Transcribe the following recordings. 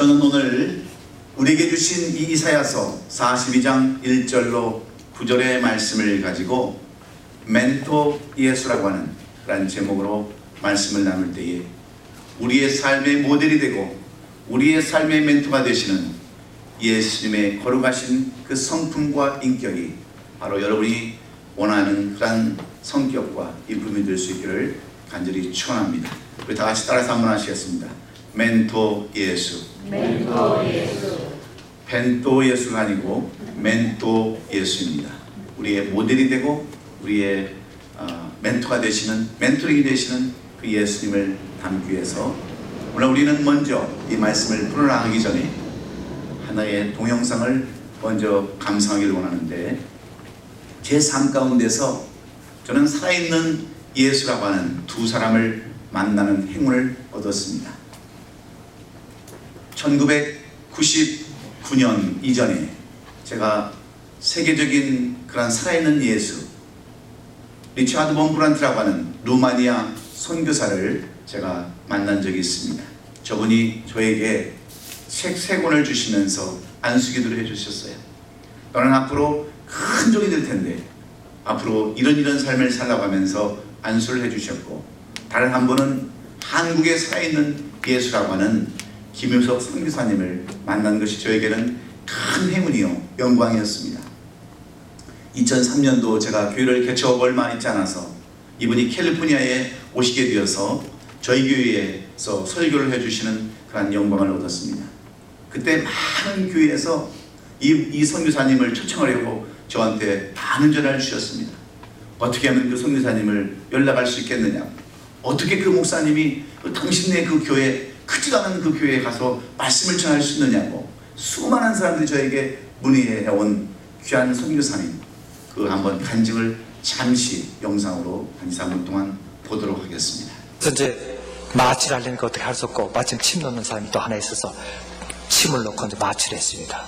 저는 오늘 우리에게 주신 이 이사야서 42장 1절로 9절의 말씀을 가지고 멘토 예수라고 하는 그런 제목으로 말씀을 나눌 때에 우리의 삶의 모델이 되고 우리의 삶의 멘토가 되시는 예수님의 거룩하신 그 성품과 인격이 바로 여러분이 원하는 그런 성격과 인품이 될 수 있기를 간절히 축원합니다. 우리 다 같이 따라서 한번 하시겠습니다. 멘토 예수. 멘토 예수. 벤토 예수가 아니고 멘토 예수입니다. 우리의 모델이 되고 우리의 멘토가 되시는, 멘토링이 되시는 그 예수님을 담기 위해서 오늘 우리는 먼저 이 말씀을 풀어나가기 전에 하나의 동영상을 먼저 감상하기를 원하는데, 제 삶 가운데서 저는 살아있는 예수라고 하는 두 사람을 만나는 행운을 얻었습니다. 1999년 이전에 제가 세계적인 그런 살아있는 예수 리차드 본 브란트라고 하는 루마니아 선교사를 제가 만난 적이 있습니다. 저분이 저에게 책 3권을 주시면서 안수기도를 해주셨어요. 너는 앞으로 큰 종이 될 텐데 앞으로 이런 삶을 살라고 하면서 안수를 해주셨고, 다른 한 분은 한국에 살아있는 예수라고 하는 김효석 선교사님을 만난 것이 저에게는 큰 행운이요 영광이었습니다. 2003년도 제가 교회를 개척하고 얼마 있지 않아서 이분이 캘리포니아에 오시게 되어서 저희 교회에서 설교를 해주시는 그런 영광을 얻었습니다. 그때 많은 교회에서 이 선교사님을 초청하려고 저한테 많은 전화를 주셨습니다. 어떻게 하면 그 선교사님을 연락할 수 있겠느냐, 어떻게 그 목사님이 당신네 그 교회, 크지도 않은 그 교회에 가서 말씀을 전할 수 있느냐고 수많은 사람들이 저에게 문의해온 귀한 선교사님, 그 한번 간증을 잠시 영상으로 한 2, 3분 동안 보도록 하겠습니다. 이제 마취를 하려니까 어떻게 할 수 없고, 마침 침 넣는 사람이 또 하나 있어서 침을 넣고 이제 마취를 했습니다.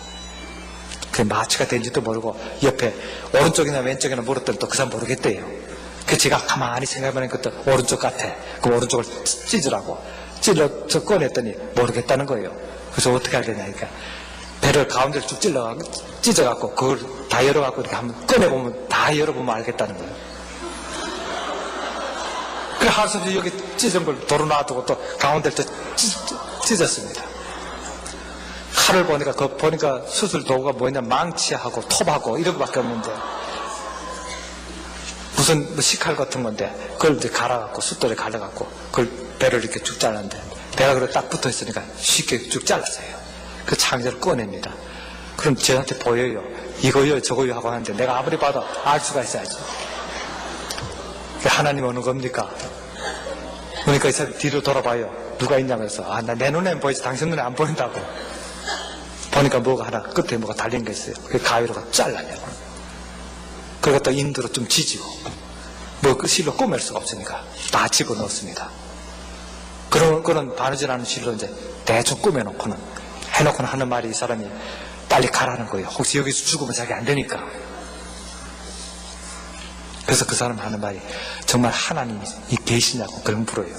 그 마취가 된지도 모르고 옆에 오른쪽이나 왼쪽이나 물었더니 또 그 사람 모르겠대요. 그 제가 가만히 생각해보니까 또 오른쪽 같아. 그 오른쪽을 찢으라고 찔러서 꺼냈더니 모르겠다는 거예요. 그래서 어떻게 해야 되냐니까 배를 가운데를 쭉 찢어갖고 그걸 다 열어갖고 이렇게 한번 꺼내보면, 다 열어보면 알겠다는 거예요. 그래 할 수 없이 여기 찢은 걸 도로 놔두고 또 가운데를 또 찢었습니다. 칼을 보니까 수술 도구가 뭐냐, 망치하고 톱하고 이런 거밖에 없는데, 무슨 뭐 식칼 같은 건데 그걸 이제 갈아갖고 숫돌에 갈아갖고 그걸 배를 이렇게 쭉 잘랐는데, 배가 그래 딱 붙어 있으니까 쉽게 쭉 잘랐어요. 그 창자를 꺼냅니다. 그럼 저한테 보여요. 이거요 저거요 하고 하는데 내가 아무리 봐도 알 수가 있어야지. 하나님 어느 겁니까? 그러니까 이 사람이 뒤로 돌아봐요. 누가 있냐고 해서, 나 내 눈에는 보이지 당신 눈에 안 보인다고. 보니까 뭐가 하나 끝에 뭐가 달린 게 있어요. 그 가위로 잘라내고, 그리고 또 인두로 좀 지지고, 뭐 그 실로 꼬맬 수가 없으니까 다 집어넣습니다. 그런 바느질 하는 실로 이제 대충 꾸며놓고는 해놓고는 하는 말이, 이 사람이 빨리 가라는 거예요. 혹시 여기서 죽으면 자기 안 되니까. 그래서 그 사람 하는 말이, 정말 하나님이 계시냐고 그런 물어요.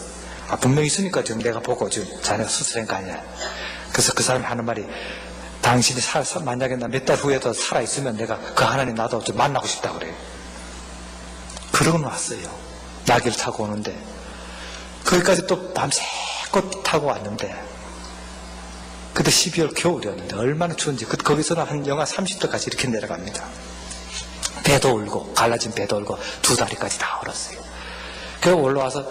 분명히 있으니까 지금 내가 보고 지금 자네가 수술한 거 아니야. 그래서 그 사람이 하는 말이, 당신이 만약에 나 몇 달 후에도 살아있으면 내가 그 하나님 나도 좀 만나고 싶다 그래요. 그러고 왔어요. 낙엽을 타고 오는데, 거기까지 또 밤새껏 타고 왔는데, 그때 12월 겨울이었는데 얼마나 추운지, 거기서는 한 영하 30도까지 이렇게 내려갑니다. 배도 울고, 갈라진 배도 울고, 2다리까지 다 얼었어요. 그리고 올라와서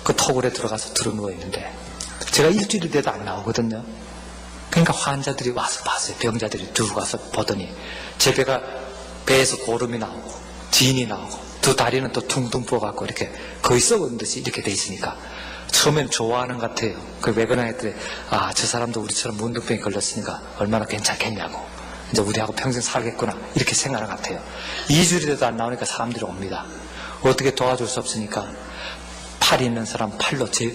그 토굴에 들어가서 들어누워 있는데, 제가 일주일이 돼도 안 나오거든요. 그러니까 환자들이 와서 봤어요. 병자들이 두고 가서 보더니 제 배에서 고름이 나오고 진이 나오고 2다리는 또 퉁퉁 부어갖고 이렇게 거의 썩은 듯이 이렇게 돼 있으니까 처음엔 좋아하는 것 같아요. 왜 그러냐 했더니, 저 사람도 우리처럼 문둥병이 걸렸으니까 얼마나 괜찮겠냐고, 이제 우리하고 평생 살겠구나 이렇게 생각하는 것 같아요. 2주일이 돼도 안 나오니까 사람들이 옵니다. 어떻게 도와줄 수 없으니까 팔이 있는 사람 팔로 제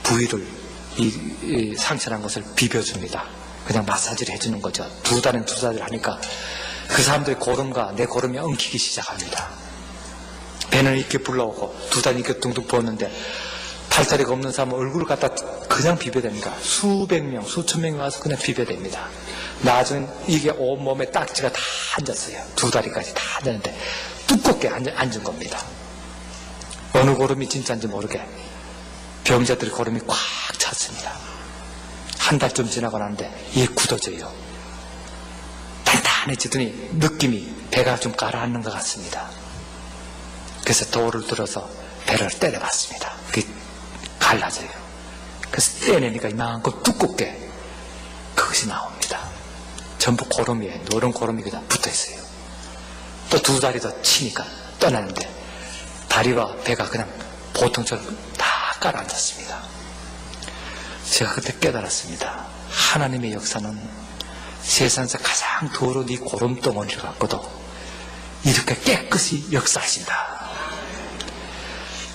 부위를, 이 상처난 것을 비벼줍니다. 그냥 마사지를 해주는 거죠. 2다리를 하니까 그 사람들의 고름과 내 고름이 엉키기 시작합니다. 배는 이렇게 불러오고 2다리 이렇게 둥둥 부었는데 팔다리가 없는 사람은 얼굴을 갖다 그냥 비벼댑니다. 수백 명, 수천 명이 와서 그냥 비벼댑니다. 나중엔 이게 온몸에 딱지가 다 앉았어요. 두 다리까지 다 앉았는데 두껍게 앉은 겁니다. 어느 고름이 진짜인지 모르게 병자들의 고름이 꽉 찼습니다. 한 달쯤 지나고 나는데 이게 굳어져요. 단단해지더니 느낌이 배가 좀 가라앉는 것 같습니다. 그래서 돌을 들어서 배를 때려봤습니다. 그게 갈라져요. 그래서 떼내니까 이만큼 두껍게 그것이 나옵니다. 전부 고름이에요. 노란 고름이 그냥 붙어있어요. 또 두 다리 더 치니까 떠나는데 다리와 배가 그냥 보통처럼 다 가라앉았습니다. 제가 그때 깨달았습니다. 하나님의 역사는 세상에서 가장 더러운 이 고름덩어리를 갖고도 이렇게 깨끗이 역사하신다.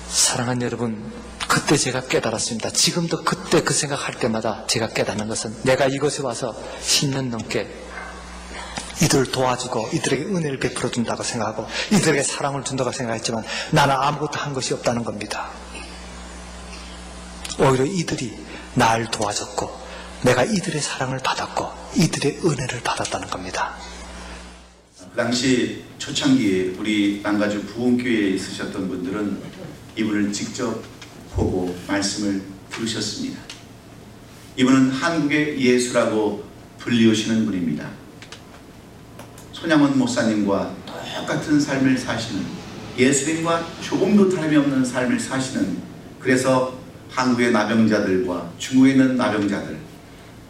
사랑하는 여러분, 그때 제가 깨달았습니다. 지금도 그때 그 생각할 때마다 제가 깨닫는 것은 내가 이곳에 와서 10년 넘게 이들을 도와주고 이들에게 은혜를 베풀어 준다고 생각하고 이들에게 사랑을 준다고 생각했지만 나는 아무것도 한 것이 없다는 겁니다. 오히려 이들이 날 도와줬고 내가 이들의 사랑을 받았고 이들의 은혜를 받았다는 겁니다. 그 당시 초창기에 우리 남가주 부흥교회에 있으셨던 분들은 이분을 직접 보고 말씀을 들으셨습니다. 이분은 한국의 예수라고 불리우시는 분입니다. 손양원 목사님과 똑같은 삶을 사시는, 예수님과 조금도 다름이 없는 삶을 사시는, 그래서 한국의 나병자들과 중국에 있는 나병자들,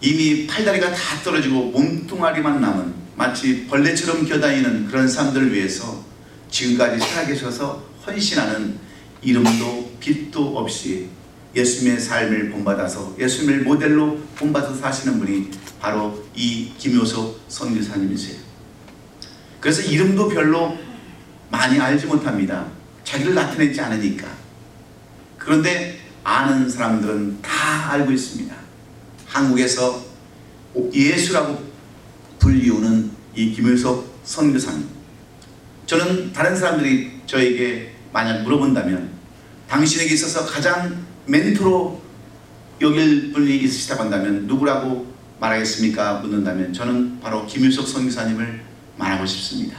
이미 팔다리가 다 떨어지고 몸뚱아리만 남은 마치 벌레처럼 기어다니는 그런 사람들을 위해서 지금까지 살아계셔서 헌신하는, 이름도 빛도 없이 예수님의 삶을 본받아서 예수님을 모델로 본받아서 사시는 분이 바로 이 김효석 선교사님이세요. 그래서 이름도 별로 많이 알지 못합니다. 자기를 나타내지 않으니까. 그런데 아는 사람들은 다 알고 있습니다. 한국에서 예수라고 불리우는 이 김효석 선교사님. 저는 다른 사람들이 저에게 만약 물어본다면 당신에게 있어서 가장 멘토로 여길 분이 있으시다고 한다면 누구라고 말하겠습니까? 묻는다면 저는 바로 김효석 선교사님을 말하고 싶습니다.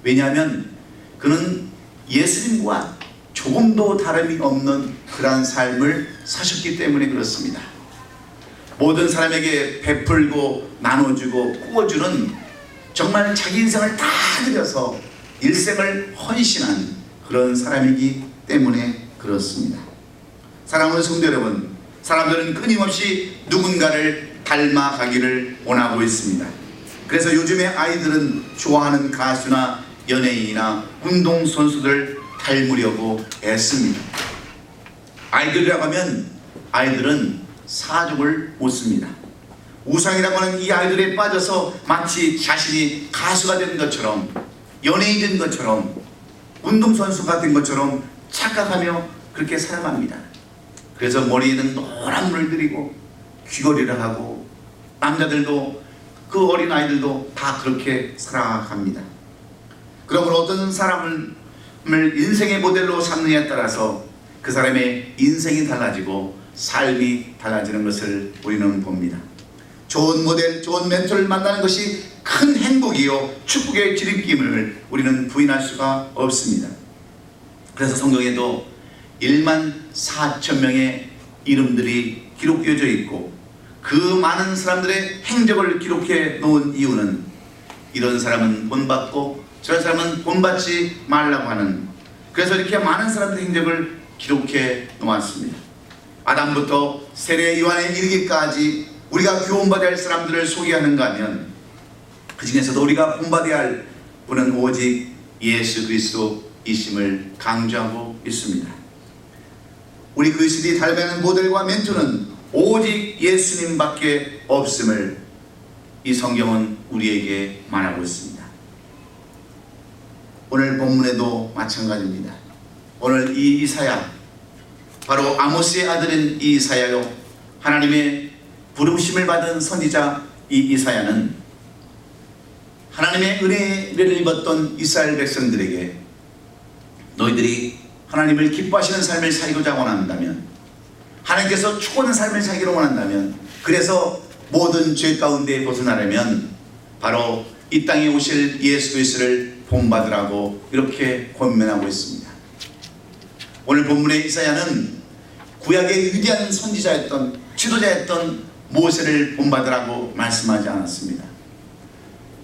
왜냐하면 그는 예수님과 조금도 다름이 없는 그러한 삶을 사셨기 때문에 그렇습니다. 모든 사람에게 베풀고 나눠주고 꾸어주는, 정말 자기 인생을 다 드려서 일생을 헌신한 그런 사람이기 때문에 그렇습니다. 사랑하는 성도 여러분, 사람들은 끊임없이 누군가를 닮아가기를 원하고 있습니다. 그래서 요즘에 아이들은 좋아하는 가수나 연예인이나 운동선수들 닮으려고 애씁니다. 아이들이라고 하면 아이들은 사족을 못 씁니다. 우상이라고 하는 이 아이들에 빠져서 마치 자신이 가수가 된 것처럼, 연예인이 된 것처럼, 운동선수가 된 것처럼 착각하며 그렇게 살아갑니다. 그래서 머리에는 노란 물을 들이고 귀걸이를 하고, 남자들도 그 어린 아이들도 다 그렇게 살아갑니다. 그러므로 어떤 사람을 인생의 모델로 삼느냐에 따라서 그 사람의 인생이 달라지고 삶이 달라지는 것을 우리는 봅니다. 좋은 모델, 좋은 멘토를 만나는 것이 큰 행복이요 축복의 지름길을 우리는 부인할 수가 없습니다. 그래서 성경에도 14,000명의 이름들이 기록되어져 있고 그 많은 사람들의 행적을 기록해 놓은 이유는 이런 사람은 본받고 저런 사람은 본받지 말라고 하는, 그래서 이렇게 많은 사람들의 행적을 기록해 놓았습니다. 아담부터 세례 요한에 이르기까지 우리가 구원받아야 할 사람들을 소개하는가 하면 그 중에서도 우리가 본받아야 할 분은 오직 예수 그리스도이심을 강조하고 있습니다. 우리 그리스도인이 닮아야 하는 모델과 멘토는 오직 예수님밖에 없음을 이 성경은 우리에게 말하고 있습니다. 오늘 본문에도 마찬가지입니다. 오늘 이 이사야, 바로 아모스의 아들인 이 이사야요, 하나님의 부르심을 받은 선지자 이 이사야는 하나님의 은혜를 입었던 이스라엘 백성들에게 너희들이 하나님을 기뻐하시는 삶을 살고자 원한다면 하나님께서 추구하는 삶을 살기를 원한다면, 그래서 모든 죄 가운데 벗어나려면 바로 이 땅에 오실 예수 그리스도를 본받으라고 이렇게 권면하고 있습니다. 오늘 본문의 이사야는 구약의 위대한 선지자였던 지도자였던 모세를 본받으라고 말씀하지 않았습니다.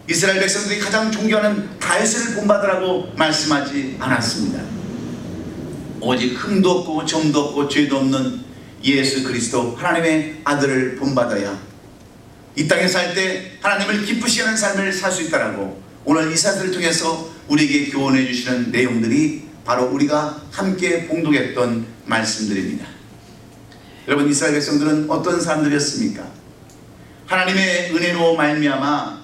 이스라엘 백성들이 가장 존경하는 다윗을 본받으라고 말씀하지 않았습니다. 오직 흠도 없고 점도 없고 죄도 없는 예수 그리스도 하나님의 아들을 본받아야 이 땅에 살 때 하나님을 기쁘시게 하는 삶을 살 수 있다라고 오늘 이사야를 통해서 우리에게 교훈해 주시는 내용들이 바로 우리가 함께 봉독했던 말씀들입니다. 여러분, 이스라엘 백성들은 어떤 사람들이었습니까? 하나님의 은혜로 말미암아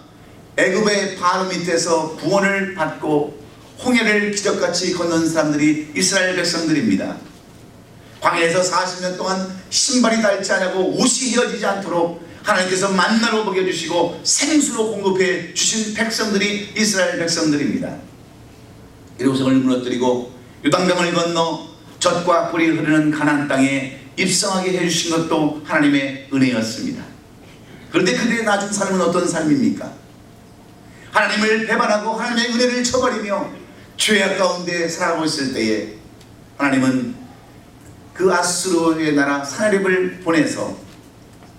애굽의 바로 밑에서 구원을 받고 홍해를 기적같이 건넌 사람들이 이스라엘 백성들입니다. 광야에서 40년 동안 신발이 닳지 않고 옷이 휘어지지 않도록 하나님께서 만나로 먹여주시고 생수로 공급해 주신 백성들이 이스라엘 백성들입니다. 예루살렘을 무너뜨리고 요단강을 건너 젖과 꿀이 흐르는 가나안 땅에 입성하게 해주신 것도 하나님의 은혜였습니다. 그런데 그들의 나중 삶은 어떤 삶입니까? 하나님을 배반하고 하나님의 은혜를 저버리며 죄악 가운데 살아가고 있을 때에 하나님은 그 아수르의 나라 사나립을 보내서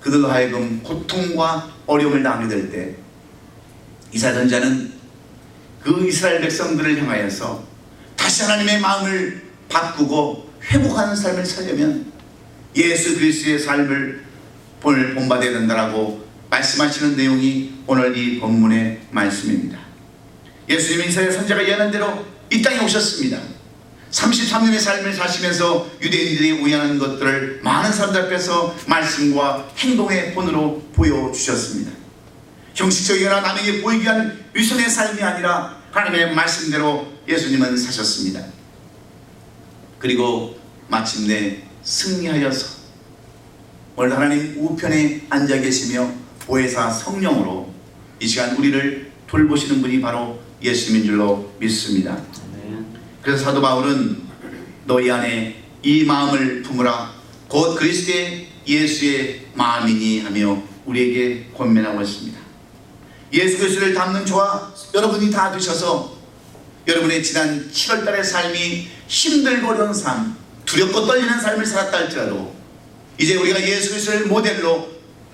그들로 하여금 고통과 어려움을 당하게 될 때 이사야 선지자는 그 이스라엘 백성들을 향하여서 다시 하나님의 마음을 바꾸고 회복하는 삶을 살려면 예수 그리스도의 삶을 본받아야 된다라고 말씀하시는 내용이 오늘 이 본문의 말씀입니다. 예수님이 이스라엘 선지자가 예언한 대로 이 땅에 오셨습니다. 33년의 삶을 사시면서 유대인들이 오해하는 것들을 많은 사람들 앞에서 말씀과 행동의 본으로 보여주셨습니다. 형식적이거나 남에게 보이기 위한 위선의 삶이 아니라 하나님의 말씀대로 예수님은 사셨습니다. 그리고 마침내 승리하여서 오늘 하나님 우편에 앉아 계시며 보혜사 성령으로 이 시간 우리를 돌보시는 분이 바로 예수님인 줄로 믿습니다. 그래서 사도 바울은 너희 안에 이 마음을 품으라 곧 그리스도의 예수의 마음이니 하며 우리에게 권면하고 있습니다. 예수 그리스도를 닮는 저와 여러분이 다 되셔서 여러분의 지난 7월달의 삶이 힘들고 어려운 삶, 두렵고 떨리는 삶을 살았다 할지라도 이제 우리가 예수 그리스도를 모델로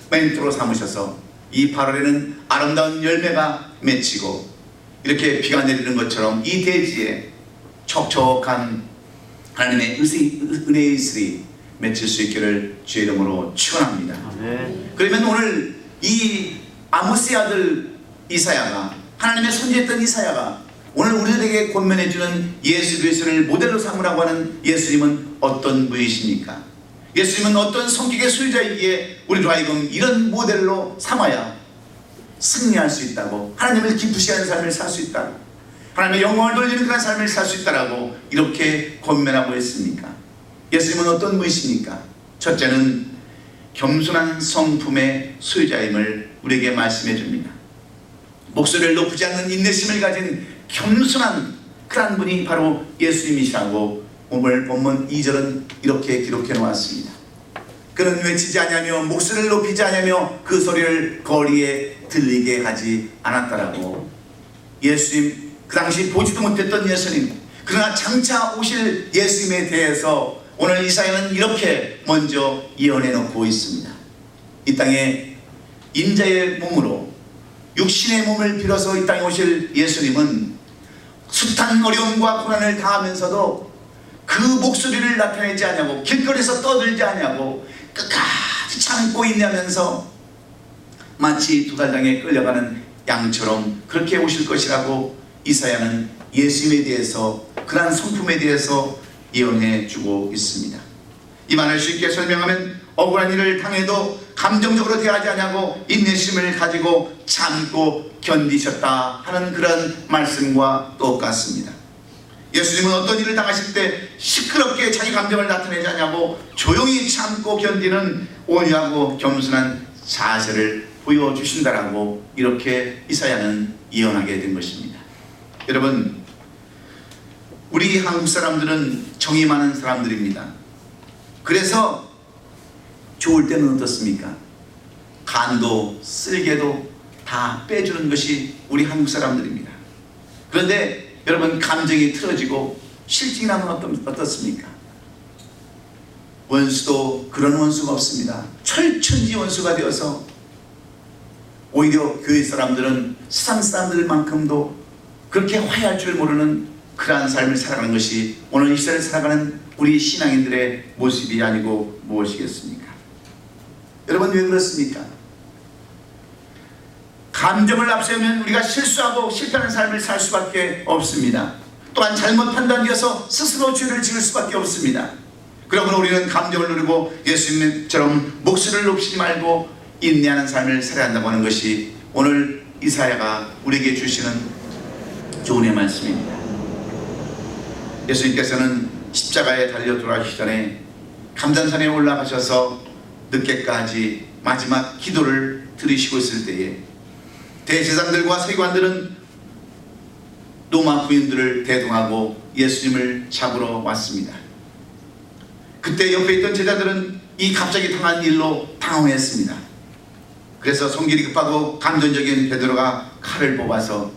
멘토로 삼으셔서 이 8월에는 아름다운 열매가 맺히고 이렇게 비가 내리는 것처럼 이 대지에 촉촉한 하나님의 은혜의 이슬이 맺힐 수 있기를 주의 이름으로 축원합니다. 그러면 오늘 이 아모스의 아들 이사야가 하나님의 선지했던 이사야가 오늘 우리들에게 권면해주는 예수 그리스도를 모델로 삼으라고 하는 예수님은 어떤 분이십니까? 예수님은 어떤 성격의 소유자이기에 우리로 하여금 이런 모델로 삼아야 승리할 수 있다고, 하나님을 기쁘시게 하는 삶을 살 수 있다고, 하나님의 영광을 돌리는 그런 삶을 살 수 있다고 이렇게 권면하고 있습니까? 예수님은 어떤 분이십니까? 첫째는 겸손한 성품의 소유자임을 우리에게 말씀해 줍니다. 목소리를 높이지 않는 인내심을 가진 겸손한 그런 분이 바로 예수님이시라고 오늘 본문 2절은 이렇게 기록해 놓았습니다. 그는 외치지 아니하며 목소리를 높이지 아니하며 그 소리를 거리에 들리게 하지 않았다라고. 예수님, 그 당시 보지도 못했던 예수님, 그러나 장차 오실 예수님에 대해서 오늘 이사야는 이렇게 먼저 예언해 놓고 있습니다. 이 땅에 인자의 몸으로 육신의 몸을 빌어서 이 땅에 오실 예수님은 숱한 어려움과 고난을 당하면서도 그 목소리를 나타내지 않냐고, 길거리에서 떠들지 않냐고 끝까지 참고 있냐면서 마치 도살장에 끌려가는 양처럼 그렇게 오실 것이라고 이사야는 예수님에 대해서, 그러한 성품에 대해서 예언해 주고 있습니다. 이 말을 쉽게 설명하면 억울한 일을 당해도 감정적으로 대하지 않냐고 인내심을 가지고 참고 견디셨다 하는 그런 말씀과 똑같습니다. 예수님은 어떤 일을 당하실 때 시끄럽게 자기 감정을 나타내지 않냐고 조용히 참고 견디는 온유하고 겸손한 자세를 보여주신다라고 이렇게 이사야는 예언하게 된 것입니다. 여러분, 우리 한국 사람들은 정이 많은 사람들입니다. 그래서 좋을 때는 어떻습니까? 간도 쓸개도 다 빼주는 것이 우리 한국 사람들입니다. 그런데 여러분, 감정이 틀어지고 실증이 나면 어떻습니까? 원수도 그런 원수가 없습니다. 철천지 원수가 되어서 오히려 교회 사람들은 세상 사람들만큼도 그렇게 화해할 줄 모르는 그러한 삶을 살아가는 것이 오늘 이 시대를 살아가는 우리 신앙인들의 모습이 아니고 무엇이겠습니까? 여러분, 왜 그렇습니까? 감정을 앞세우면 우리가 실수하고 실패하는 삶을 살 수밖에 없습니다. 또한 잘못 판단되어서 스스로 죄를 지을 수밖에 없습니다. 그러므로 우리는 감정을 누리고 예수님처럼 목소리를 높이지 말고 인내하는 삶을 살아야 한다고 하는 것이 오늘 이사야가 우리에게 주시는 조언의 말씀입니다. 예수님께서는 십자가에 달려 돌아가시기 전에 감단산에 올라가셔서 늦게까지 마지막 기도를 드리시고 있을 때에 대제사장들과 서기관들은 로마 부인들을 대동하고 예수님을 잡으러 왔습니다. 그때 옆에 있던 제자들은 이 갑자기 당한 일로 당황했습니다. 그래서 손길이 급하고 감전적인 베드로가 칼을 뽑아서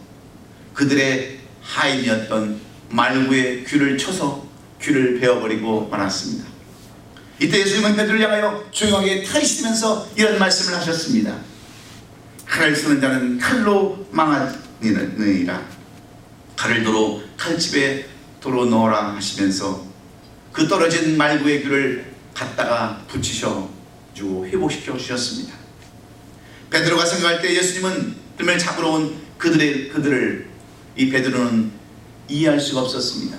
그들의 하인이었던 말구의 귀를 쳐서 귀를 베어버리고 말았습니다. 이때 예수님은 베드로를 향하여 조용하게 타이시면서 이런 말씀을 하셨습니다. 칼을 쓰는 자는 칼로 망하느니라. 칼을 도로 칼집에 도로 넣어라 하시면서 그 떨어진 말구의 귀를 갖다가 붙이셔주고 회복시켜 주셨습니다. 베드로가 생각할 때 예수님은 그를 잡으러 온 그들을 이 베드로는 이해할 수가 없었습니다.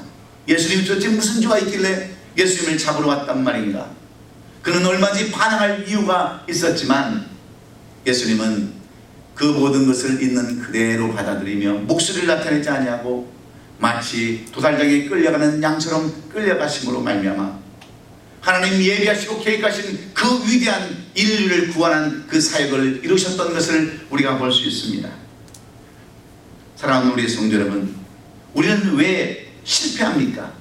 예수님이 도대체 무슨 죄가 있길래 예수님을 잡으러 왔단 말인가? 그는 얼마든지 반항할 이유가 있었지만 예수님은 그 모든 것을 있는 그대로 받아들이며 목소리를 나타내지 아니하고 마치 도살장에 끌려가는 양처럼 끌려가심으로 말미암아 하나님 예비하시고 계획하신 그 위대한 인류를 구원한 그 사역을 이루셨던 것을 우리가 볼 수 있습니다. 사랑하는 우리 성도 여러분, 우리는 왜 실패합니까?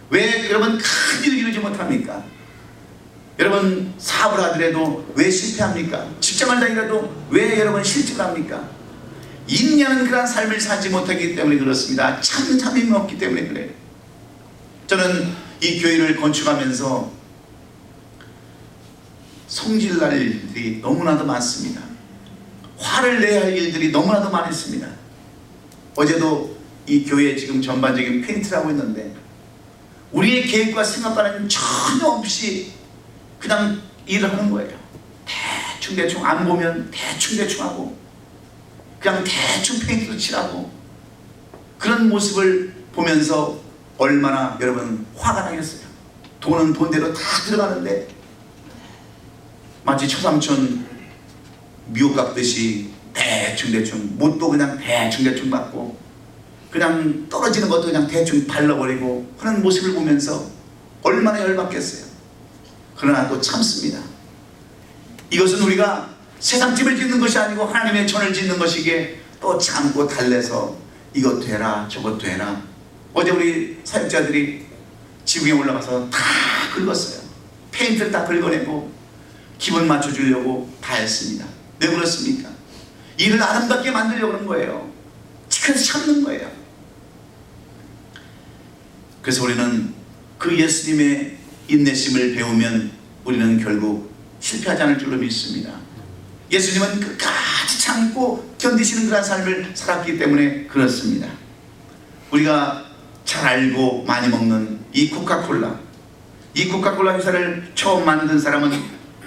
왜 여러분 큰 일을 이루지 못합니까? 여러분 사업을 하더라도 왜 실패합니까? 직장을 다니더라도 왜 여러분 실직을 합니까? 인내하는 그런 삶을 살지 못하기 때문에 그렇습니다. 참음이 없기 때문에 그래요. 저는 이 교회를 건축하면서 성질날 일들이 너무나도 많습니다. 화를 내야 할 일들이 너무나도 많습니다. 어제도 이 교회 지금 전반적인 페인트를 하고 있는데 우리의 계획과 생각과는 전혀 없이 그냥 일을 하는 거예요. 대충 안 보면 대충 하고 그냥 대충 페인트도 칠하고 그런 모습을 보면서 얼마나 여러분 화가 나겠어요. 돈은 돈대로 다 들어가는데 마치 처삼촌 미역 깎듯이 대충 못도 그냥 대충 받고 그냥 떨어지는 것도 그냥 대충 발라버리고 하는 모습을 보면서 얼마나 열받겠어요. 그러나 또 참습니다. 이것은 우리가 세상집을 짓는 것이 아니고 하나님의 전을 짓는 것이기에 또 참고 달래서 이것 되라 저것 되라. 어제 우리 사역자들이 지붕에 올라가서 다 긁었어요. 페인트를 다 긁어내고 기분 맞춰주려고 다 했습니다. 왜 그렇습니까? 일을 아름답게 만들려고 하는 거예요. 그래서 참는 거예요. 그래서 우리는 그 예수님의 인내심을 배우면 우리는 결국 실패하지 않을 줄로 믿습니다. 예수님은 끝까지 참고 견디시는 그런 삶을 살았기 때문에 그렇습니다. 우리가 잘 알고 많이 먹는 이 코카콜라 회사를 처음 만든 사람은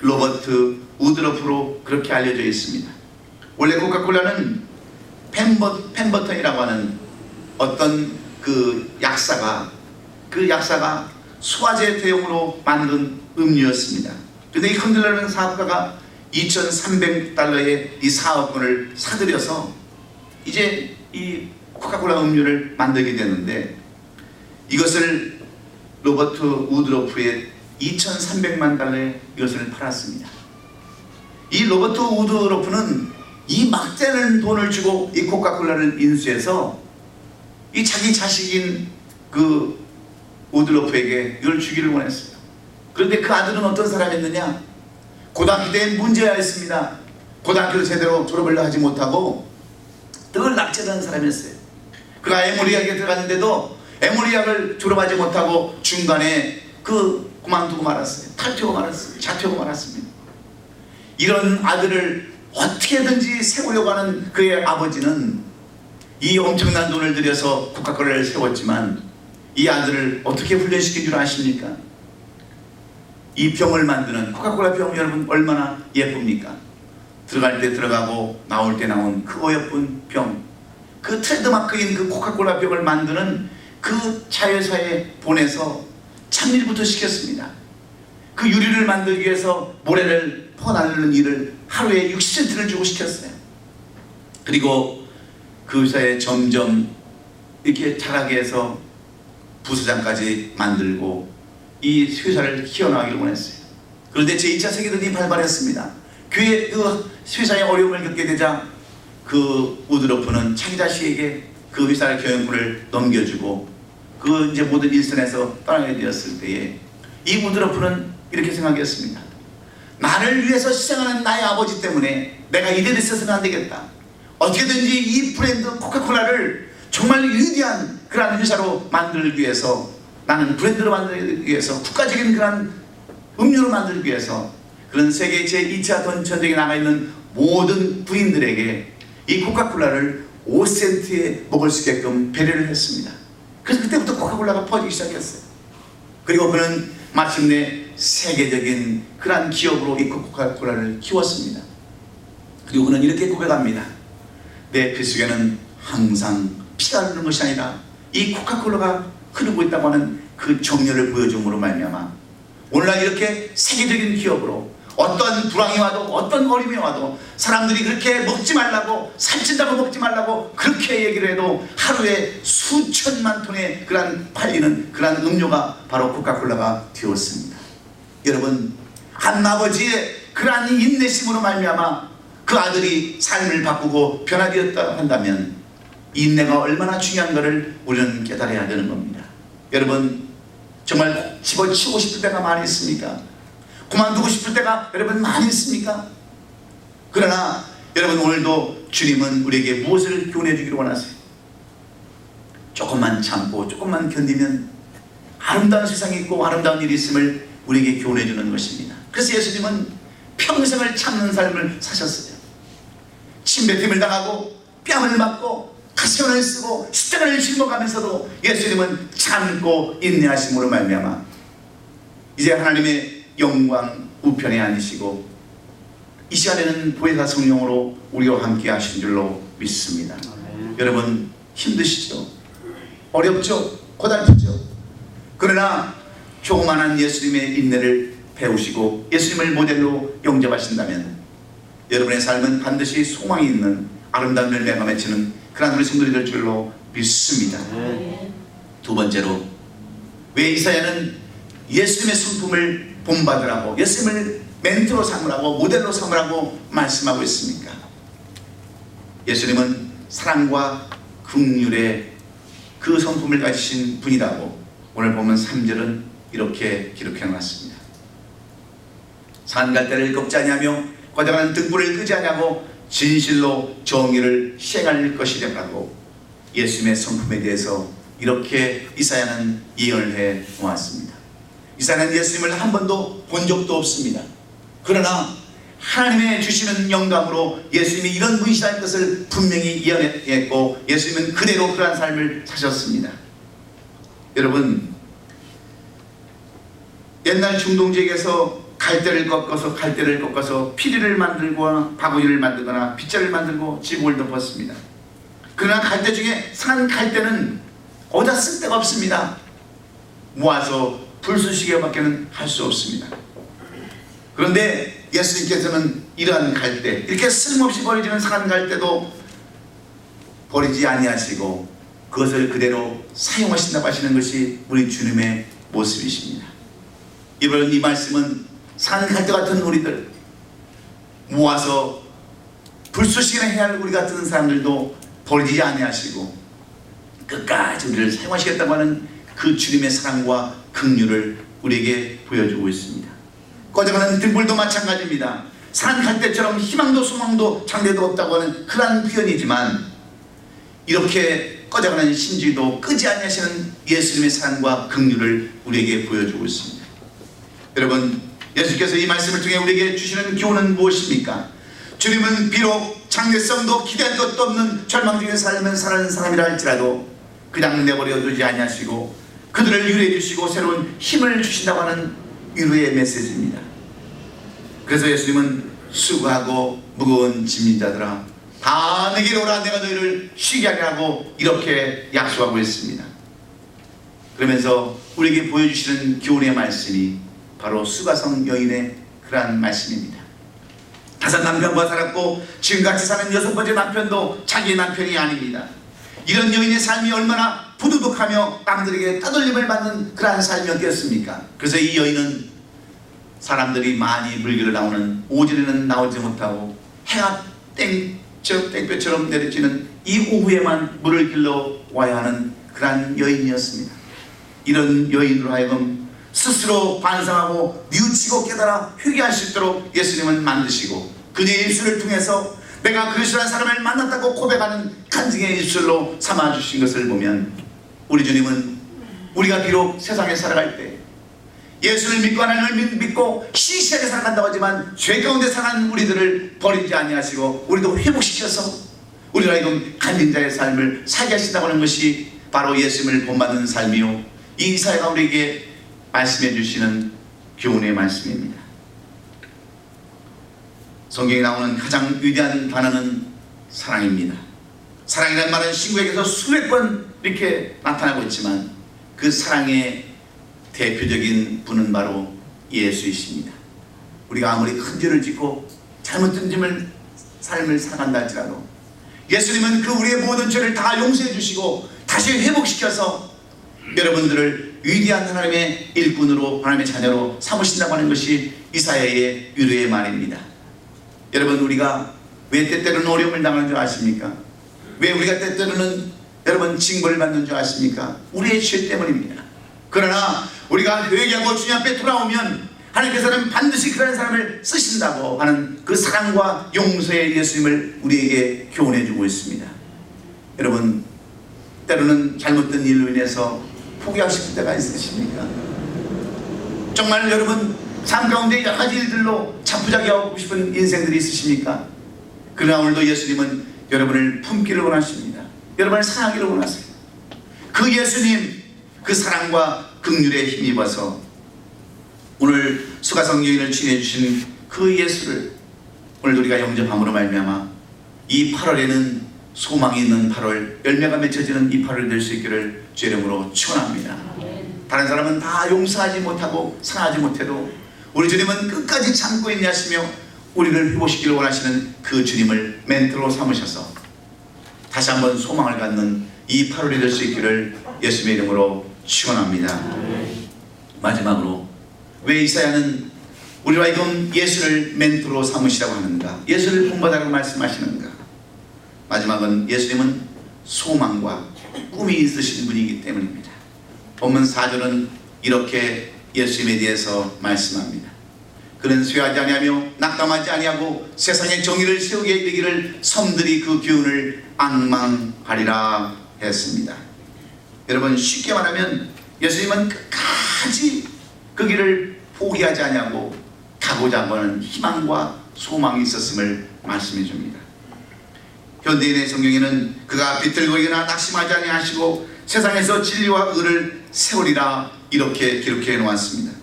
로버트 우드러프로 그렇게 알려져 있습니다. 원래 코카콜라는 펜버턴이라고 하는 어떤 그 약사가 소화제 대용으로 만든 음료였습니다. 그런데 이 컨들러는 사업가가 $2,300의 이 사업권을 사들여서 이제 이 코카콜라 음료를 만들게 되는데 이것을 로버트 우드러프에 $2,300만 이것을 팔았습니다. 이 로버트 우드러프는 이 막대는 돈을 주고 이 코카콜라를 인수해서 이 자기 자식인 그 우드러프에게 이걸 주기를 원했어요. 그런데 그 아들은 어떤 사람이었느냐? 고등학교 때 문제가 있습니다. 고등학교를 제대로 졸업을 하지 못하고 늘 낙제하는 사람이었어요. 그가 에모리학에 들어갔는데도 에모리학을 졸업하지 못하고 중간에 그만두고 말았어요. 탈퇴하고 말았어요. 자퇴하고 말았습니다. 이런 아들을 어떻게든지 세우려고 하는 그의 아버지는 이 엄청난 돈을 들여서 코카콜라를 세웠지만 이 아들을 어떻게 훈련시킨 줄 아십니까? 이 병을 만드는 코카콜라 병 여러분 얼마나 예쁩니까? 들어갈 때 들어가고 나올 때 나온 그 어여쁜 병, 그 트레이드마크인 그 코카콜라 병을 만드는 그 자회사에 보내서 참일부터 시켰습니다. 그 유리를 만들기 위해서 모래를 퍼나르는 일을 하루에 60센트를 주고 시켰어요. 그리고 그 회사에 점점 이렇게 자라게 해서 부사장까지 만들고 이 회사를 키워나가기를 원했어요. 그런데 제2차 세계대전이 발발했습니다. 교회 그 회사에 어려움을 겪게 되자 그 우드로프는 자기 자식에게 그 회사의 경영권을 넘겨주고 그 이제 모든 일선에서 떠나게 되었을 때에 이 우드로프는 이렇게 생각했습니다. 나를 위해서 희생하는 나의 아버지 때문에 내가 이대로 있어서는 안 되겠다. 어떻게든지 이 브랜드 코카콜라를 정말 위대한 그런 회사로 만들기 위해서, 나는 브랜드로 만들기 위해서, 국가적인 그런 음료로 만들기 위해서 그런 세계 제2차 전쟁에 나가 있는 모든 부인들에게 이 코카콜라를 5센트에 먹을 수 있게끔 배려를 했습니다. 그래서 그때부터 코카콜라가 퍼지기 시작했어요. 그리고 그는 마침내 세계적인 그러한 기업으로 이 코카콜라를 키웠습니다. 그리고 그는 이렇게 고백합니다. 내 뱃속에는 항상 피가 흐르는 것이 아니라 이 코카콜라가 흐르고 있다고 하는 그 정열을 보여줌으로 말미암아 오늘날 이렇게 세계적인 기업으로 어떤 불황이 와도 어떤 어려움이 와도 사람들이 그렇게 먹지 말라고, 살찐다고 먹지 말라고 그렇게 얘기를 해도 하루에 수천만 톤의 그런 팔리는 그런 음료가 바로 코카콜라가 되었습니다. 여러분, 한 아버지의 그러한 인내심으로 말미암아 그 아들이 삶을 바꾸고 변화되었다 한다면 인내가 얼마나 중요한가를 우리는 깨달아야 되는 겁니다. 여러분, 정말 집어치우고 싶을 때가 많이 있습니까? 그만두고 싶을 때가 여러분 많이 있습니까? 그러나 여러분, 오늘도 주님은 우리에게 무엇을 교훈해 주기를 원하세요? 조금만 참고 조금만 견디면 아름다운 세상이 있고 아름다운 일이 있음을 우리에게 교훈해 주는 것입니다. 그래서 예수님은 평생을 참는 삶을 사셨어요. 침뱉음을 당하고 뺨을 맞고 가시관을 쓰고 십자가를 짊어가면서도 예수님은 참고 인내하심으로 말미암아 이제 하나님의 영광 우편에 앉으시고 이 시간에는 보혜사 성령으로 우리와 함께 하신 줄로 믿습니다. 여러분, 힘드시죠? 어렵죠? 고달프죠? 그러나 조그마한 예수님의 인내를 배우시고 예수님을 모델로 영접하신다면 여러분의 삶은 반드시 소망이 있는 아름다운 열매가 맺히는 그런 우리 성도들이 될 줄로 믿습니다. 두 번째로, 왜 이사야는 예수님의 성품을 본받으라고, 예수님을 멘토로 삼으라고, 모델로 삼으라고 말씀하고 있습니까? 예수님은 사랑과 긍휼의 그 성품을 가지신 분이라고 오늘 보면 3절은 이렇게 기록해놨습니다. 산 갈대를 꺾지 아니하며 거대한 등불을 끄지 아니하고 진실로 정의를 시행할 것이라고 예수님의 성품에 대해서 이렇게 이사야는 예언을 해 놓았습니다. 이사야는 예수님을 한 번도 본 적도 없습니다. 그러나 하나님의 주시는 영감으로 예수님이 이런 분이시라는 것을 분명히 예언했고 예수님은 그대로 그러한 삶을 사셨습니다. 여러분, 옛날 중동지역에서 갈대를 꺾어서 피리를 만들고 바구니를 만들거나 빗자를 만들고 지붕을 덮었습니다. 그러나 갈대 중에 산 갈대는 어디다 쓸 데가 없습니다. 모아서 불쑤시개밖에는 할 수 없습니다. 그런데 예수님께서는 이러한 갈대, 이렇게 쓸모없이 버려지는 산 갈대도 버리지 아니하시고 그것을 그대로 사용하신다고 하시는 것이 우리 주님의 모습이십니다. 이번 이 말씀은 산 갈대 같은 우리들, 모아서 불쏘시개나 해야 할 우리 같은 사람들도 버리지 아니하시고 끝까지 우리를 사용하시겠다고 하는 그 주님의 사랑과 긍휼을 우리에게 보여주고 있습니다. 꺼져가는 등불도 마찬가지입니다. 산 갈대처럼 희망도 소망도 장래도 없다고 하는 그러한 표현이지만 이렇게 꺼져가는 심지도 끄지 아니하시는 예수님의 사랑과 긍휼을 우리에게 보여주고 있습니다. 여러분, 예수께서 이 말씀을 통해 우리에게 주시는 교훈은 무엇입니까? 주님은 비록 장래성도 기대할 것도 없는 절망 중에 살면 사는 사람이라 할지라도 그냥 내버려 두지 아니하시고 그들을 위로해 주시고 새로운 힘을 주신다고 하는 위로의 메시지입니다. 그래서 예수님은 수고하고 무거운 짐진 자들아 다 내게로 오라 내가 너희를 쉬게 하게 하고 이렇게 약속하고 있습니다. 그러면서 우리에게 보여주시는 교훈의 말씀이 바로 수가성 여인의 그러한 말씀입니다. 5 남편과 살았고 지금같이 사는 6번째 남편도 자기의 남편이 아닙니다. 이런 여인의 삶이 얼마나 부두둑하며 남들에게 따돌림을 받는 그러한 삶이었겠습니까? 그래서 이 여인은 사람들이 많이 물길을 나오는 오전에는 나오지 못하고 해가 땡볕처럼 내려지는 이 오후에만 물을 길러 와야 하는 그러한 여인이었습니다. 이런 여인으로 하여금 스스로 반성하고 뉘우치고 깨달아 회개할 수 있도록 예수님은 만드시고 그녀의 입술을 통해서 내가 그리스도라는 사람을 만났다고 고백하는 간증의 입술로 삼아주신 것을 보면 우리 주님은 우리가 비록 세상에 살아갈 때 예수를 믿고 하나님을 믿고 시시하게 살아간다고 하지만 죄 가운데 살아가는 우리들을 버리지 아니하시고 우리도 회복시켜서 우리가 하여금 간증 자의 삶을 살게 하신다고 하는 것이 바로 예수님을 본받는 삶이요 이 이사야가 우리에게 말씀해 주시는 교훈의 말씀입니다. 성경에 나오는 가장 위대한 단어는 사랑입니다. 사랑이라는 말은 신구약에서 수백 번 이렇게 나타나고 있지만 그 사랑의 대표적인 분은 바로 예수이십니다. 우리가 아무리 큰 죄를 짓고 잘못된 삶을 살아간다 할지라도 예수님은 그 우리의 모든 죄를 다 용서해 주시고 다시 회복시켜서 여러분들을 위대한 하나님의 일꾼으로 하나님의 자녀로 삼으신다고 하는 것이 이사야의 위로의 말입니다. 여러분, 우리가 왜 때때로는 어려움을 당하는 줄 아십니까? 왜 우리가 때때로는 여러분 징벌을 받는 줄 아십니까? 우리의 죄 때문입니다. 그러나 우리가 회개하고 주님 앞에 돌아오면 하나님께서는 반드시 그런 사람을 쓰신다고 하는 그 사랑과 용서의 예수님을 우리에게 교훈해 주고 있습니다. 여러분, 때로는 잘못된 일로 인해서 포기하고 싶을 때가 있으십니까? 정말 여러분 삶 가운데 여러 가지 일들로 자포자기하고 싶은 인생들이 있으십니까? 그러나 오늘도 예수님은 여러분을 품기를 원하십니다. 여러분을 사랑하기를 원하세요. 그 예수님, 그 사랑과 긍휼에 힘입어서 오늘 수가성 여인을 치유해 주신 그 예수를 오늘 우리가 영접함으로 말미암아 이 8월에는 소망이 있는 8월, 열매가 맺혀지는 이 8월 될 수 있기를 주 이름으로 축원합니다. 다른 사람은 다 용서하지 못하고 사랑하지 못해도 우리 주님은 끝까지 참고 인내하시며 우리를 회복시키기를 원하시는 그 주님을 멘토로 삼으셔서 다시 한번 소망을 갖는 이 8월이 될 수 있기를 예수님의 이름으로 축원합니다. 마지막으로 왜 이사야는 우리와 하여금 예수를 멘토로 삼으시라고 하는가? 예수를 본받으라고 말씀하시는가? 마지막은 예수님은 소망과 꿈이 있으신 분이기 때문입니다. 본문 4절은 이렇게 예수님에 대해서 말씀합니다. 그는 쇠하지 아니하며 낙담하지 아니하고 세상의 정의를 세우게 이르기를 섬들이 그 기운을 앙망하리라 했습니다. 여러분, 쉽게 말하면 예수님은 끝까지 그 길을 포기하지 아니하고 가고자 하는 희망과 소망이 있었음을 말씀해 줍니다. 현대인의 성경에는 그가 비틀거리거나 낙심하지 아니하시고 세상에서 진리와 의를 세우리라 이렇게 기록해 놓았습니다.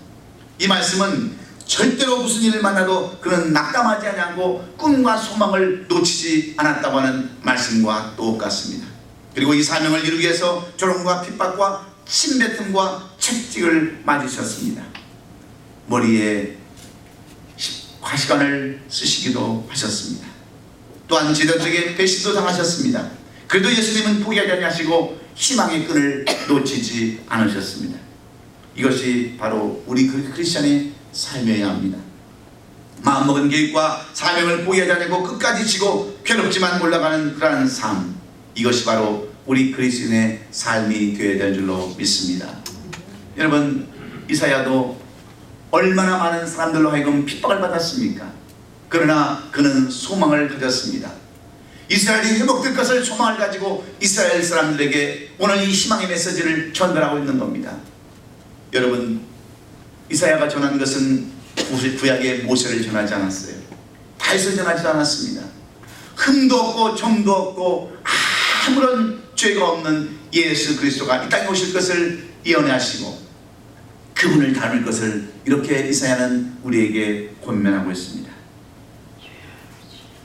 이 말씀은 절대로 무슨 일을 만나도 그는 낙담하지 아니하고 꿈과 소망을 놓치지 않았다고 하는 말씀과 똑같습니다. 그리고 이 사명을 이루기 위해서 조롱과 핍박과 침뱉음과 채찍을 맞으셨습니다. 머리에 화시관을 쓰시기도 하셨습니다. 또한 제자들에게 배신도 당하셨습니다. 그래도 예수님은 포기하지 아니하시고 희망의 끈을 놓치지 않으셨습니다. 이것이 바로 우리 크리스찬의 삶이어야 합니다. 마음먹은 계획과 사명을 포기하지 않고 끝까지 지고 괴롭지만 올라가는 그러한 삶, 이것이 바로 우리 그리스도인의 삶이 되어야 될 줄로 믿습니다. 여러분, 이사야도 얼마나 많은 사람들로 하여금 핍박을 받았습니까? 그러나 그는 소망을 가졌습니다. 이스라엘이 회복될 것을 소망을 가지고 이스라엘 사람들에게 오늘 이 희망의 메시지를 전달하고 있는 겁니다. 여러분, 이사야가 전한 것은 구약의 모세를 전하지 않았어요. 다윗을 전하지 않았습니다. 흠도 없고 점도 없고 아무런 죄가 없는 예수 그리스도가 이 땅에 오실 것을 예언하시고 그분을 닮을 것을 이렇게 이사야는 우리에게 권면하고 있습니다.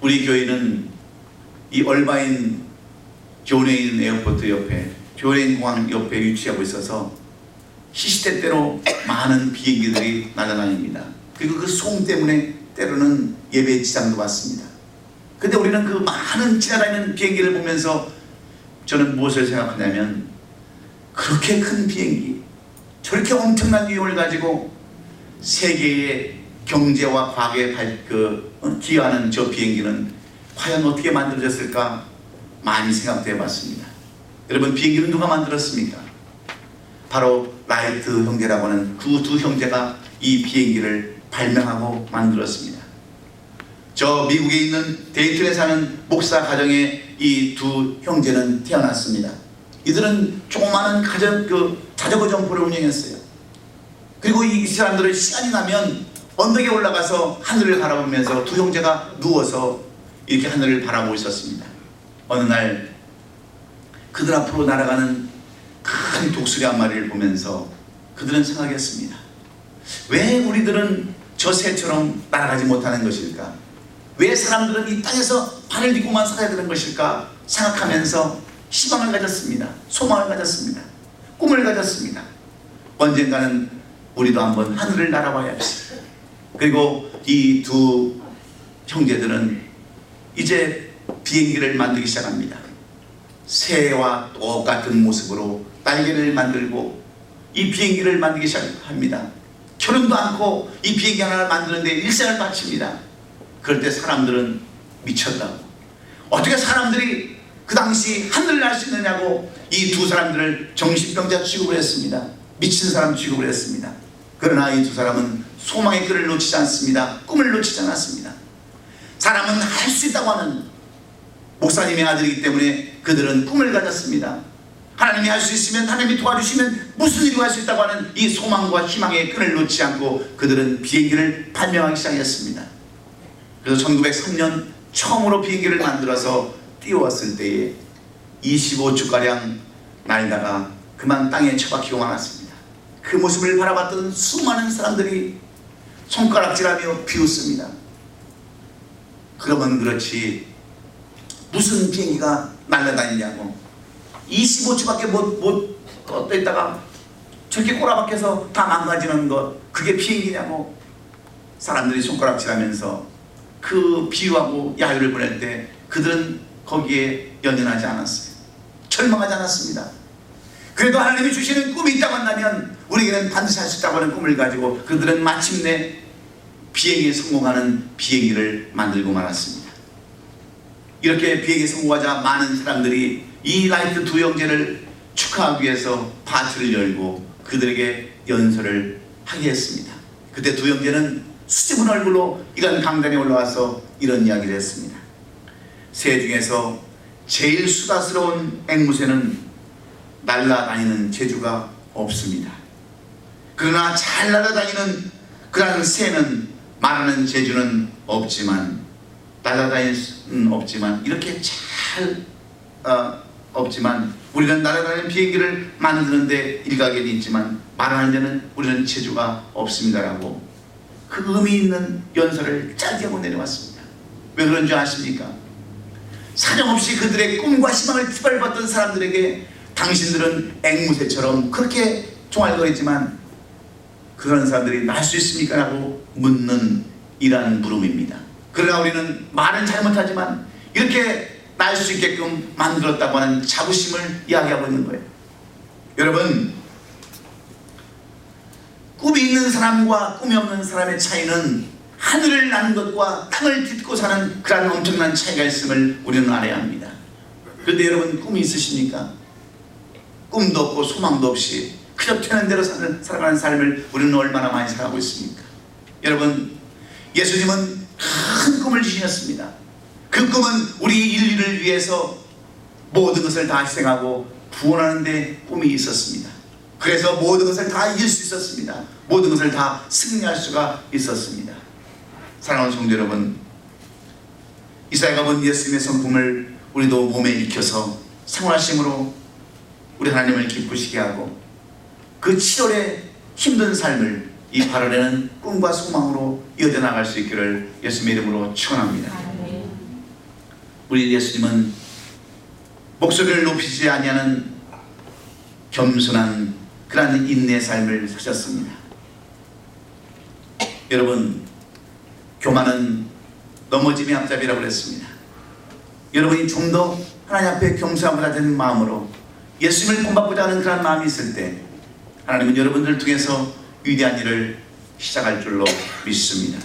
우리 교회는 이 얼바인 존웨인 에어포트 옆에, 존웨인 공항 옆에 위치하고 있어서 시시때때로 많은 비행기들이 날아다닙니다. 그리고 그 소음 때문에 때로는 예배 지장도 받습니다. 근데 우리는 그 많은 지나다니는 비행기를 보면서 저는 무엇을 생각하냐면, 그렇게 큰 비행기, 저렇게 엄청난 위험을 가지고 세계의 경제와 과학에 기여하는 저 비행기는 과연 어떻게 만들어졌을까 많이 생각도 해봤습니다. 여러분, 비행기는 누가 만들었습니까? 바로 라이트 형제라고 하는 그 두 형제가 이 비행기를 발명하고 만들었습니다. 저 미국에 있는 데이튼에 사는 목사 가정에 이 두 형제는 태어났습니다. 이들은 조그마한 자전거 점포를 운영했어요. 그리고 이 사람들은 시간이 나면 언덕에 올라가서 하늘을 바라보면서 두 형제가 누워서 이렇게 하늘을 바라보고 있었습니다. 어느 날 그들 앞으로 날아가는 큰 독수리 한 마리를 보면서 그들은 생각했습니다. 왜 우리들은 저 새처럼 날아가지 못하는 것일까? 왜 사람들은 이 땅에서 발을 딛고만 살아야 되는 것일까? 생각하면서 희망을 가졌습니다. 소망을 가졌습니다. 꿈을 가졌습니다. 언젠가는 우리도 한번 하늘을 날아봐야지. 그리고 이 두 형제들은 이제 비행기를 만들기 시작합니다. 새와 똑같은 모습으로 날개를 만들고 이 비행기를 만들기 시작합니다. 결혼도 않고 이 비행기 하나를 만드는데 일생을 바칩니다. 그럴 때 사람들은 미쳤다고, 어떻게 사람들이 그 당시 하늘을 날 수 있느냐고 이 두 사람들을 정신병자 취급을 했습니다. 미친 사람 취급을 했습니다. 그러나 이 두 사람은 소망의 끈을 놓치지 않습니다. 꿈을 놓치지 않았습니다. 사람은 할 수 있다고 하는 목사님의 아들이기 때문에 그들은 꿈을 가졌습니다. 하나님이 할 수 있으면, 하나님이 도와주시면 무슨 일이 할 수 있다고 하는 이 소망과 희망의 끈을 놓지 않고 그들은 비행기를 발명하기 시작했습니다. 그래서 1903년 처음으로 비행기를 만들어서 띄워왔을 때에 25주가량 날다가 그만 땅에 처박히고 말았습니다. 그 모습을 바라봤던 수많은 사람들이 손가락질하며 비웃습니다. 그러면 그렇지 무슨 비행기가 날아다니냐고, 25초밖에 못 떠 있다가 저렇게 꼬라박혀서 다 망가지는 것, 그게 비행기냐고 사람들이 손가락질하면서 그 비유하고 야유를 보낼 때 그들은 거기에 연연하지 않았어요. 절망하지 않았습니다. 그래도 하나님이 주시는 꿈이 있다고 한다면 우리에게는 반드시 할 수 있다고 하는 꿈을 가지고 그들은 마침내 비행에 성공하는 비행기를 만들고 말았습니다. 이렇게 비행에 성공하자 많은 사람들이 이 라이트 두 형제를 축하하기 위해서 파티를 열고 그들에게 연설을 하게 했습니다. 그때 두 형제는 수줍은 얼굴로 이런 강단에 올라와서 이런 이야기를 했습니다. 새 중에서 제일 수다스러운 앵무새는 날아다니는 재주가 없습니다. 그러나 잘 날아다니는 그런 새는 말하는 재주는 없지만, 날아다닐 수는 없지만, 이렇게 잘 없지만 우리는 날아다니는 비행기를 만드는데 일가견이 있지만 말하는 데는 우리는 재주가 없습니다라고 그 의미 있는 연설을 짧게 하고 내려왔습니다. 왜 그런 줄 아십니까? 사정없이 그들의 꿈과 희망을 짓밟았던 사람들에게 당신들은 앵무새처럼 그렇게 종알거리지만 그런 사람들이 날 수 있습니까? 라고 묻는 이러한 물음입니다. 그러나 우리는 말은 잘못하지만 이렇게 날 수 있게끔 만들었다고 하는 자부심을 이야기하고 있는 거예요. 여러분, 꿈이 있는 사람과 꿈이 없는 사람의 차이는 하늘을 나는 것과 땅을 딛고 사는 그런 엄청난 차이가 있음을 우리는 알아야 합니다. 그런데 여러분, 꿈이 있으십니까? 꿈도 없고 소망도 없이 그저 되는 대로 살아가는 삶을 우리는 얼마나 많이 살아가고 있습니까? 여러분, 예수님은 큰 꿈을 주셨습니다. 그 꿈은 우리 인류를 위해서 모든 것을 다 희생하고 구원하는 데 꿈이 있었습니다. 그래서 모든 것을 다 이길 수 있었습니다. 모든 것을 다 승리할 수가 있었습니다. 사랑하는 성도 여러분, 이사야가 본 예수님의 성품을 우리도 몸에 익혀서 생활하심으로 우리 하나님을 기쁘시게 하고 그 7월의 힘든 삶을 이 8월에는 꿈과 소망으로 이어져 나갈 수 있기를 예수님의 이름으로 축원합니다. 우리 예수님은 목소리를 높이지 아니하는 겸손한 그러한 인내의 삶을 사셨습니다. 여러분, 교만은 넘어짐의 앞잡이라고 그랬습니다. 여러분이 좀 더 하나님 앞에 겸손하고자 하는 마음으로 예수님을 본받고자 하는 그런 마음이 있을 때 하나님은 여러분들을 통해서 위대한 일을 시작할 줄로 믿습니다.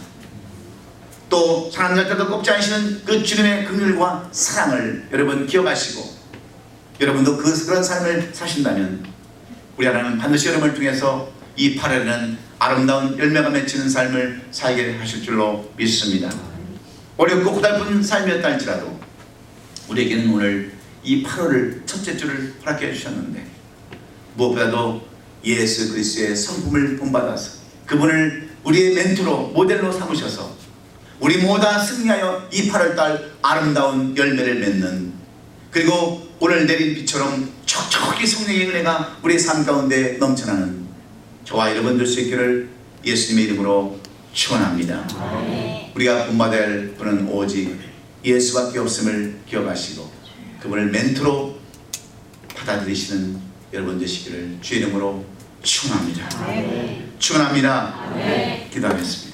또 사랑할 때도 꼽지 않으시는 그 주님의 긍휼과 사랑을 여러분 기억하시고 여러분도 그런 삶을 사신다면 우리 하나님은 반드시 여러분을 통해서 이 8월에는 아름다운 열매가 맺히는 삶을 살게 하실 줄로 믿습니다. 어렵고 고달픈 삶이었다 할지라도 우리에게는 오늘 이 8월을 첫째 주를 허락해 주셨는데 무엇보다도 예수 그리스도의 성품을 본받아서 그분을 우리의 멘토로 모델로 삼으셔서 우리 모두 승리하여 이 8월달 아름다운 열매를 맺는 그리고 오늘 내린 비처럼 촉촉히 성령의 은혜가 우리의 삶 가운데 넘쳐나는 저와 여러분 될 수 있기를 예수님의 이름으로 축원합니다. 우리가 본받아야 할 분은 오직 예수밖에 없음을 기억하시고 그분을 멘토로 받아들이시는 여러분 되시기를 주의 이름으로 축원합니다. 축원합니다. 기도하겠습니다.